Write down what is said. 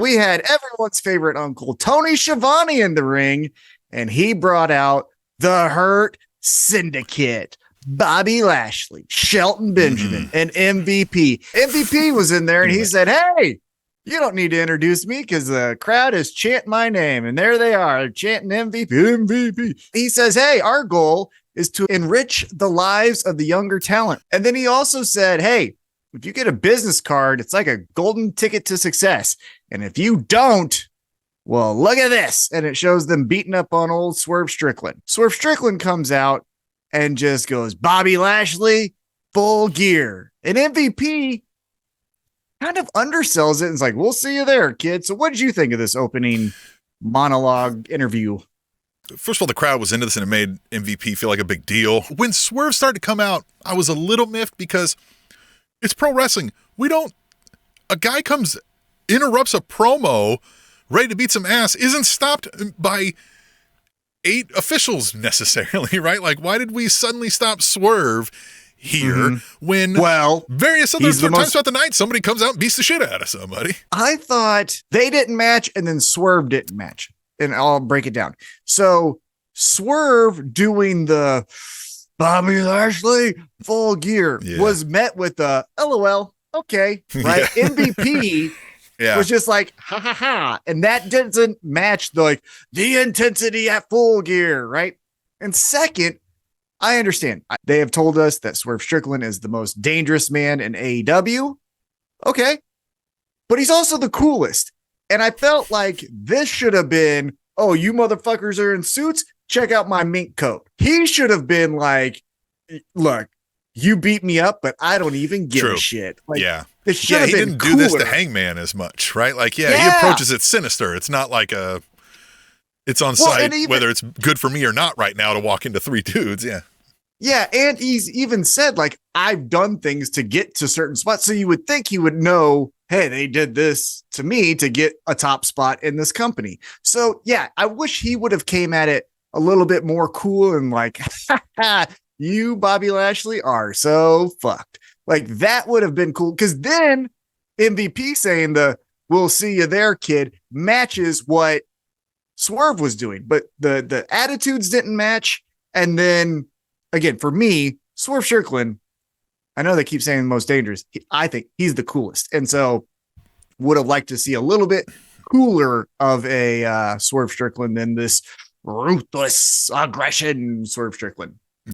we had everyone's favorite uncle, Tony Schiavone, in the ring, and he brought out the Hurt Syndicate. Bobby Lashley, Shelton Benjamin, and MVP. MVP was in there, and he said, hey, you don't need to introduce me because the crowd is chanting my name. And there they are, chanting MVP, MVP. He says, hey, our goal is to enrich the lives of the younger talent. And then he also said, hey, if you get a business card, it's like a golden ticket to success. And if you don't, well, look at this. And it shows them beating up on old Swerve Strickland. Swerve Strickland comes out and just goes, Bobby Lashley, full gear. And MVP kind of undersells it and is like, we'll see you there, kid. So what did you think of this opening monologue interview? First of all, the crowd was into this and it made MVP feel like a big deal. When Swerve started to come out, I was a little miffed because it's pro wrestling. A guy interrupts a promo ready to beat some ass, isn't stopped by 8 officials necessarily, right? Like, why did we suddenly stop Swerve here when various other times throughout the night somebody comes out and beats the shit out of somebody? I thought they didn't match and then Swerve didn't match. And I'll break it down. So Swerve doing the Bobby Lashley full gear was met with the LOL. Okay. Right. MVP was just like, ha ha ha. And that doesn't match the intensity at full gear. Right. And second, I understand. They have told us that Swerve Strickland is the most dangerous man in AEW. Okay. But he's also the coolest. And I felt like this should have been, oh, you motherfuckers are in suits? Check out my mink coat. He should have been like, look, you beat me up, but I don't even give a shit. Like, it should have been he didn't do this to Hangman as much, right? Like, he approaches it sinister. It's not like it's on site, whether it's good for me or not right now to walk into 3 dudes. Yeah. Yeah, and he's even said, like, I've done things to get to certain spots. So you would think he would know, hey, they did this to me to get a top spot in this company. So, yeah, I wish he would have came at it a little bit more cool and like, you, Bobby Lashley, are so fucked. Like, that would have been cool. Because then MVP saying we'll see you there, kid, matches what Swerve was doing. But the attitudes didn't match. And then, again, for me, Swerve Strickland, I know they keep saying the most dangerous. I think he's the coolest. And so would have liked to see a little bit cooler of a Swerve Strickland than this ruthless aggression Swerve Strickland.